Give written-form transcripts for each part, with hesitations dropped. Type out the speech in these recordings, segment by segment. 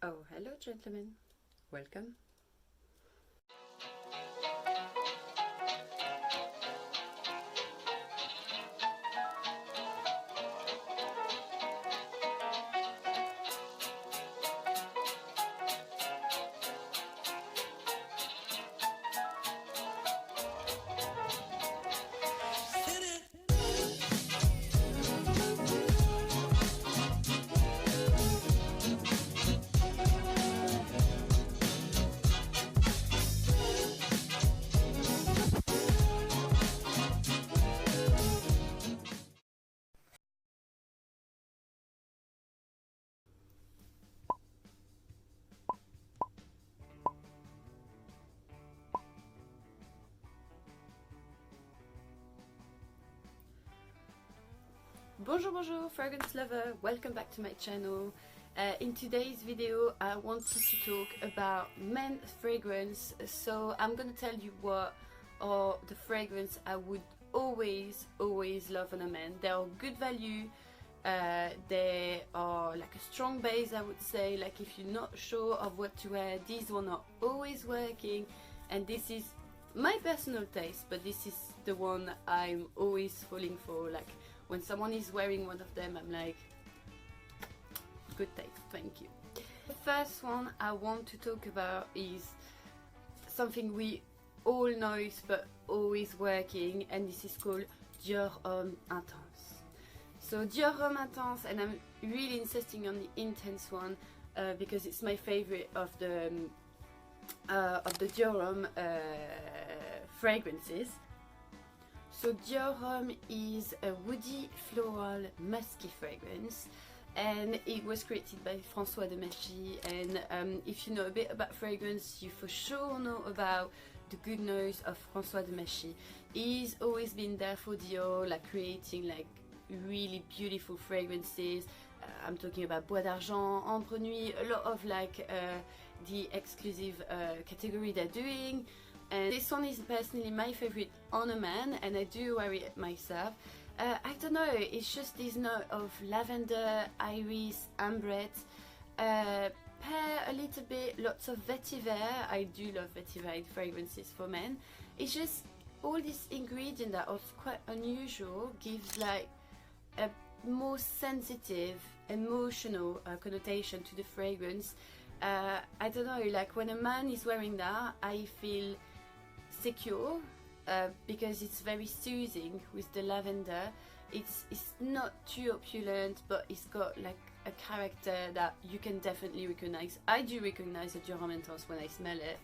Oh, hello gentlemen, welcome. Bonjour, fragrance lover, welcome back to my channel. In today's video I wanted to talk about men's fragrance, so I'm gonna tell you what are the fragrance I would always love on a man. They are good value, they are like a strong base, I would say. Like if you're not sure of what to wear, these one are always working, and this is my personal taste, but this is the one I'm always falling for. Like when someone is wearing one of them, I'm like, good taste, thank you. The first one I want to talk about is something we all know but always working, and this is called Dior Homme Intense. So Dior Homme Intense, and I'm really insisting on the intense one because it's my favorite of the Dior Homme fragrances. So Dior Homme is a woody, floral, musky fragrance, and it was created by François de Machy. And if you know a bit about fragrance, you for sure know about the good nose of François de Machy. He's always been there for Dior, like creating like really beautiful fragrances. I'm talking about Bois d'Argent, Ambre Nuit, a lot of like the exclusive category they're doing. And this one is personally my favorite on a man, and I do wear it myself. I don't know, it's just this note of lavender, iris, ambrette, pear a little bit, lots of vetiver. I do love vetiver fragrances for men. It's just all these ingredients that are quite unusual gives like a more sensitive, emotional connotation to the fragrance. I don't know, like when a man is wearing that, I feel secure because it's very soothing with the lavender. It's not too opulent, but it's got like a character that you can definitely recognize. I do recognize a Dior Homme Intense when I smell it.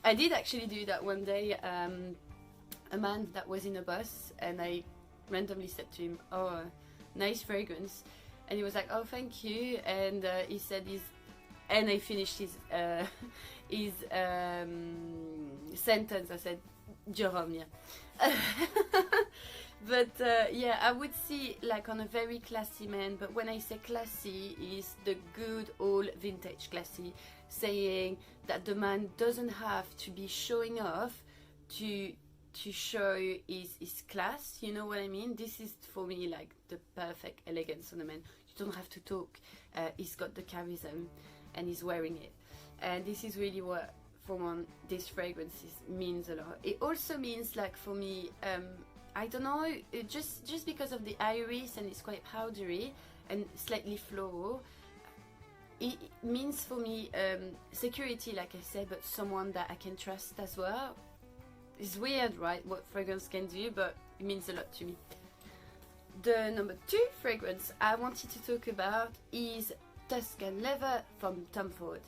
I did actually do that one day. A man that was in a bus, and I randomly said to him, "Oh, nice fragrance," and he was like, "Oh, thank you," and he said his, and I finished his sentence. I said, Dior Homme, yeah. But yeah, I would see like on a very classy man, but when I say classy, is the good old vintage classy, saying that the man doesn't have to be showing off to show his class, you know what I mean? This is for me like the perfect elegance on a man. You don't have to talk, he's got the charisma and he's wearing it, and this is really what for one this fragrance means a lot. It also means like for me, I don't know, just because of the iris and it's quite powdery and slightly floral, it means for me security, like I said, but someone that I can trust as well. It's weird, right, what fragrance can do, but it means a lot to me. The number 2 fragrance I wanted to talk about is Tuscan Leather from Tom Ford,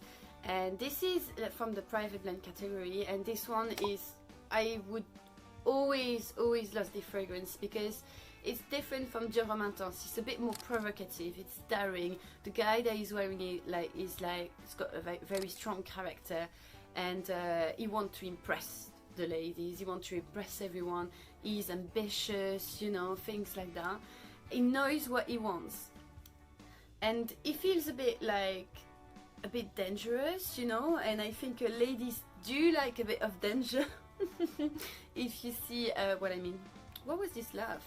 and this is from the private blend category, and this one is, I would always love this fragrance because it's different from Dior Homme Intense. It's a bit more provocative, it's daring. The guy that is wearing it like is like, it's got a very strong character, and he wants to impress the ladies, he wants to impress everyone. He's ambitious, you know, things like that. He knows what he wants, and he feels a bit like a bit dangerous, you know, and I think ladies do like a bit of danger. If you see what I mean. What was this laugh?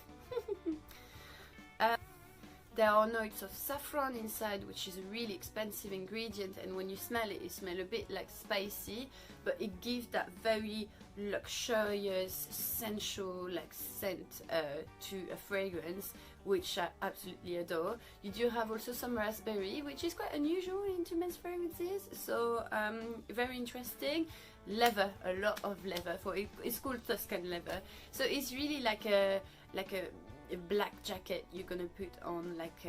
There are notes of saffron inside, which is a really expensive ingredient, and when you smell it, it smells a bit like spicy, but it gives that very luxurious, sensual like scent to a fragrance, which I absolutely adore. You do have also some raspberry, which is quite unusual into men's fragrances, so very interesting. Leather, a lot of leather. For it's called Tuscan leather, so it's really like a black jacket you're gonna put on, like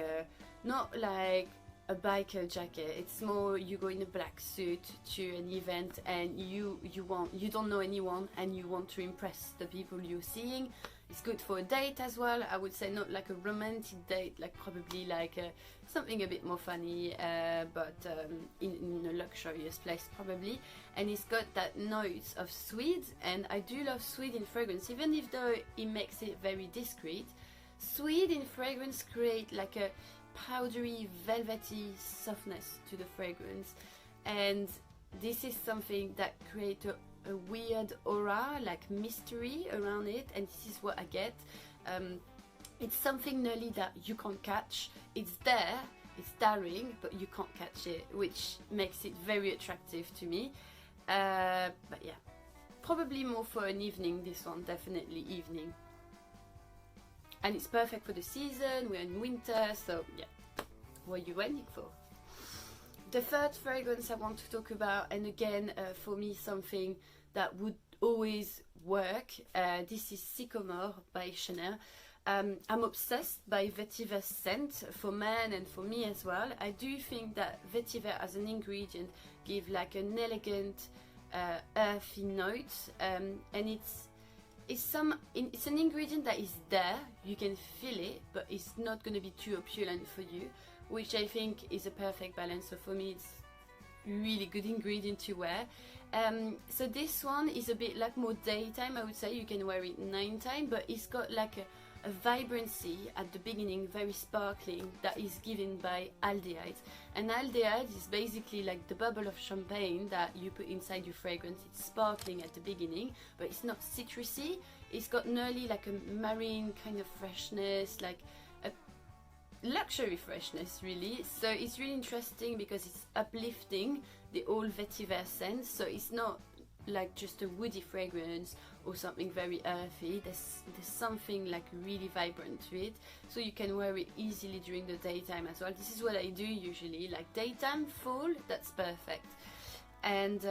not like a biker jacket. It's more you go in a black suit to an event and you don't know anyone and you want to impress the people you're seeing. It's good for a date as well. I would say not like a romantic date, like probably like something a bit more funny, but in a luxurious place probably. And it's got that notes of sweet, and I do love sweet in fragrance, even if though it makes it very discreet. Sweet in fragrance create like a powdery, velvety softness to the fragrance, and this is something that creates a weird aura, like mystery around it, and this is what I get. It's something nearly that you can't catch. It's there, it's daring, but you can't catch it, which makes it very attractive to me. But yeah, probably more for an evening, this one, definitely evening. And it's perfect for the season, we're in winter, so yeah, what are you waiting for? The third fragrance I want to talk about, and again, for me, something that would always work, this is Sycomore by Chanel. I'm obsessed by vetiver scent for men and for me as well. I do think that vetiver as an ingredient gives like an elegant, earthy note, and it's an ingredient that is there, you can feel it, but it's not going to be too opulent for you, which I think is a perfect balance. So for me, it's really good ingredient to wear. So this one is a bit like more daytime, I would say. You can wear it nighttime, but it's got like a vibrancy at the beginning, very sparkling, that is given by aldehydes. And aldehyde is basically like the bubble of champagne that you put inside your fragrance. It's sparkling at the beginning, but it's not citrusy. It's got nearly like a marine kind of freshness, like a luxury freshness really. So it's really interesting because it's uplifting the old vetiver scent, so it's not like just a woody fragrance or something very earthy. There's something like really vibrant to it, so you can wear it easily during the daytime as well. This is what I do usually, like daytime, fall, that's perfect. And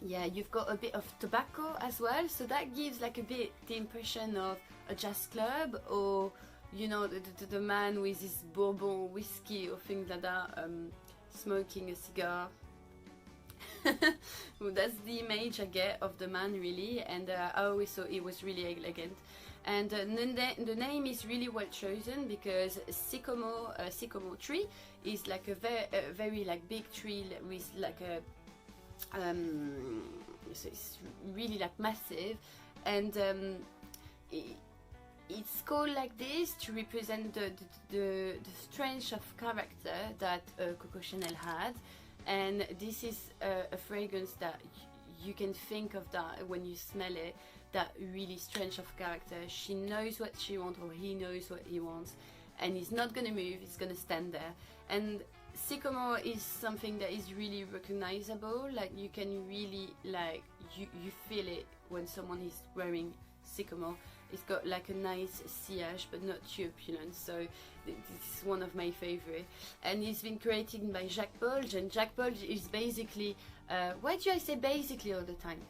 yeah, you've got a bit of tobacco as well, so that gives like a bit the impression of a jazz club, or you know, the man with his bourbon whiskey or things like that, smoking a cigar. Well, that's the image I get of the man really, and I always thought it was really elegant. And the name is really well chosen because sycamore tree is like a very like big tree with like a so it's really like massive, and it's called like this to represent the strength of character that Coco Chanel had. And this is a fragrance that you can think of that when you smell it, that really strength of character. She knows what she wants, or he knows what he wants, and he's not gonna move, he's gonna stand there. And Sycomore is something that is really recognizable, like you can really like, you feel it when someone is wearing Sycomore. It's got like a nice sillage, but not too opulent, so this is one of my favorite. And it's been created by Jacques Polge, and Jacques Polge is basically, why do I say basically all the time?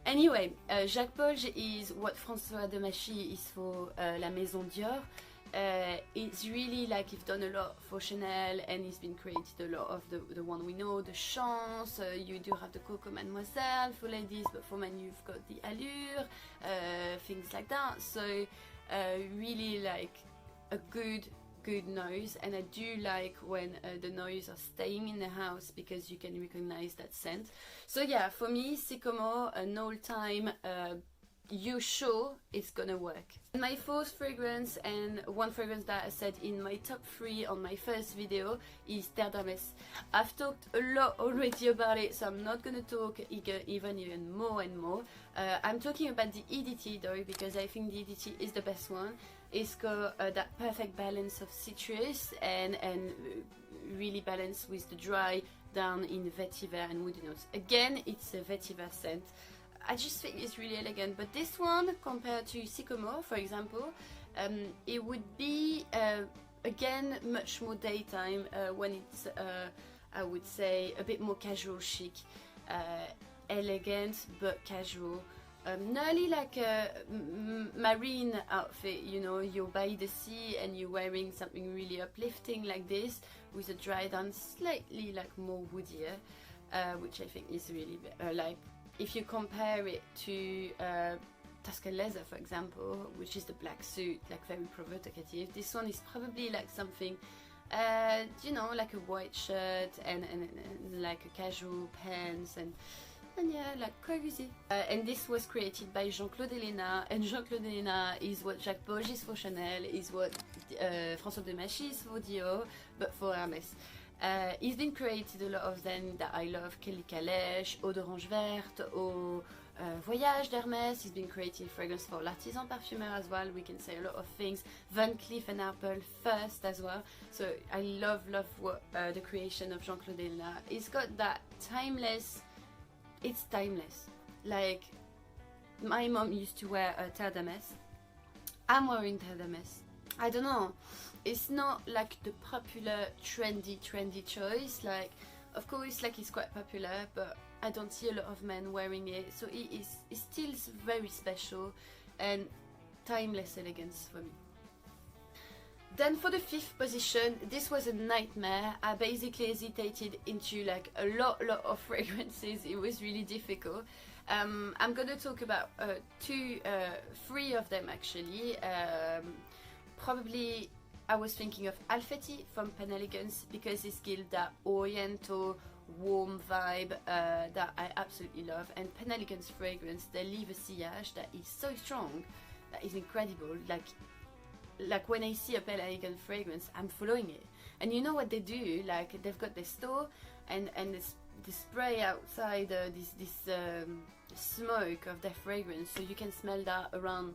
Anyway, Jacques Polge is what François de Machy is for La Maison Dior. It's really like he's done a lot for Chanel, and he's been created a lot of the one we know, the Chance. You do have the Coco Mademoiselle for ladies, but for men you've got the Allure, things like that. So really like a good nose, and I do like when the nose are staying in the house because you can recognize that scent. So yeah, for me, Sycomore, an all-time, you sure it's gonna work. And my fourth fragrance, and one fragrance that I said in my top 3 on my first video, is Terre. I've talked a lot already about it, so I'm not gonna talk even more and more. I'm talking about the EDT though, because I think the EDT is the best one. It's got that perfect balance of citrus and really balanced with the dry down in vetiver and woody notes. Again, it's a vetiver scent. I just think it's really elegant, but this one compared to Sycomore, for example, it would be again much more daytime when it's I would say a bit more casual chic, elegant but casual. Nearly like a marine outfit, you know, you're by the sea and you're wearing something really uplifting like this with a dry down slightly like more woodier, which I think is really like if you compare it to Tuscan leather, for example, which is the black suit, like very provocative. This one is probably like something, you know, like a white shirt and like a casual pants and yeah, like cozy. And this was created by Jean-Claude Ellena, and Jean-Claude Ellena is what Jacques Bourge is for Chanel, is what François de Machy is for Dior, but for Hermès. He's been created a lot of them that I love, Kelly Calèche, Eau d'Orange Verte, Eau Voyage d'Hermès. He's been creating fragrance for L'Artisan Parfumeur as well. We can say a lot of things. Van Cleef and Arpels first as well. So I love what the creation of Jean-Claude Ellena. He's got that timeless. It's timeless. Like my mom used to wear a Terre d'Hermès. I'm wearing Terre d'Hermès. I don't know. It's not like the popular trendy choice. Like, of course, like it's quite popular, but I don't see a lot of men wearing it. So it's still very special and timeless elegance for me. Then for the 5th position, this was a nightmare. I basically hesitated into like a lot of fragrances. It was really difficult. I'm gonna talk about 3 of them actually. Probably I was thinking of Alfetti from Penelegance because it's gives that oriental warm vibe that I absolutely love, and Penelegance fragrance, they leave a sillage that is so strong, that is incredible. Like when I see a Penelegance fragrance, I'm following it. And you know what they do? Like they've got their store and they spray outside this smoke of their fragrance, so you can smell that around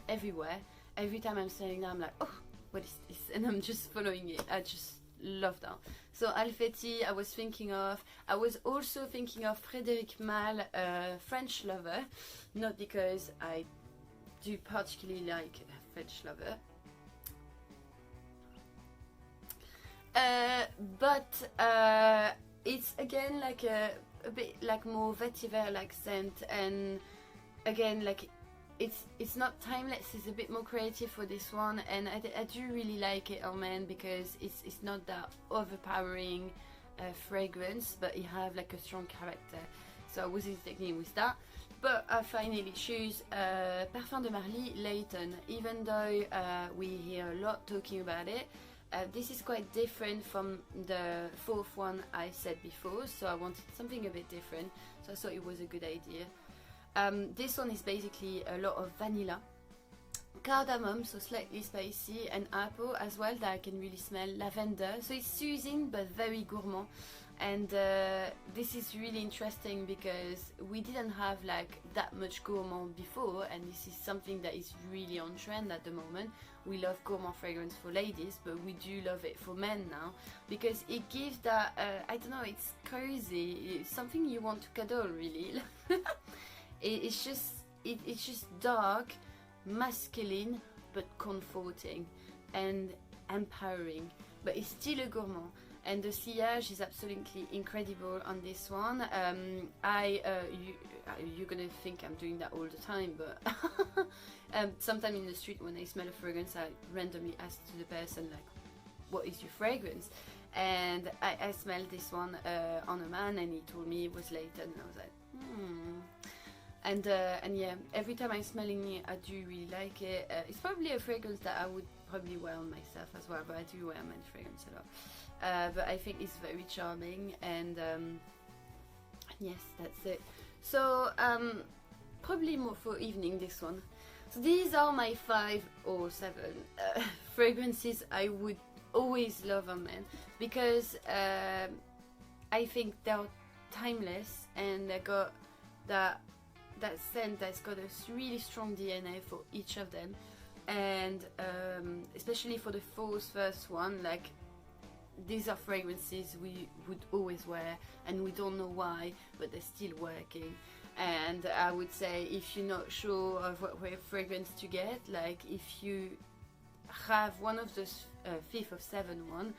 everywhere. Every time I'm smelling that, I'm like, oh, what is this? And I'm just following it. I just love that. So Alfetti, I was thinking of. I was also thinking of Frédéric Malle, French lover, not because I do particularly like French lover. But it's again like a bit like more vetiver like scent, and again like it's not timeless, it's a bit more creative for this one, and I do really like it, Homme, because it's not that overpowering fragrance, but it have like a strong character. So I was hesitating with that, but I finally choose Parfum de Marly Layton. Even though we hear a lot talking about it, this is quite different from the 4th one I said before, so I wanted something a bit different, so I thought it was a good idea. This one is basically a lot of vanilla, cardamom, so slightly spicy, and apple as well, that I can really smell, lavender, so it's soothing but very gourmand. And this is really interesting because we didn't have like that much gourmand before, and this is something that is really on trend at the moment. We love gourmand fragrance for ladies, but we do love it for men now, because it gives that, I don't know, it's cozy, it's something you want to cuddle really. It's just dark, masculine, but comforting and empowering, but it's still a gourmand. And the sillage is absolutely incredible on this one. You're gonna think I'm doing that all the time, but sometime in the street when I smell a fragrance, I randomly ask to the person like, what is your fragrance? And I smelled this one on a man, and he told me it was Layton, and I was like, And yeah, every time I'm smelling it, I do really like it. It's probably a fragrance that I would probably wear on myself as well, but I do wear men's fragrance a lot. But I think it's very charming, and yes, that's it. So probably more for evening, this one. So these are my 5 or 7 fragrances I would always love on men, because I think they're timeless, and they got that scent that's got a really strong DNA for each of them. and especially for the first one, like these are fragrances we would always wear and we don't know why, but they're still working. And I would say, if you're not sure of what fragrance to get, like if you have one of those 5th of 7 one,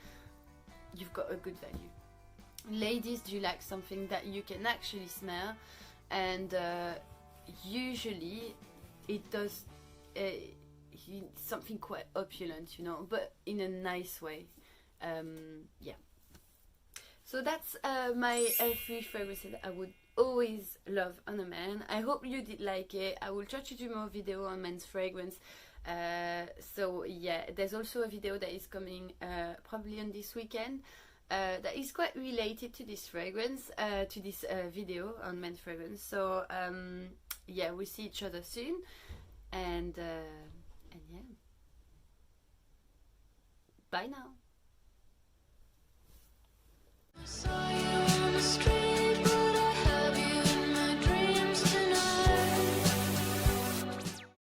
you've got a good value. Ladies do like something that you can actually smell, and usually it does something quite opulent, you know, but in a nice way. Yeah. So that's my 3 fragrances I would always love on a man. I hope you did like it. I will try to do more video on men's fragrance. So yeah, there's also a video that is coming probably on this weekend that is quite related to this fragrance, to this video on men's fragrance. So yeah, we'll see each other soon, and yeah, bye now.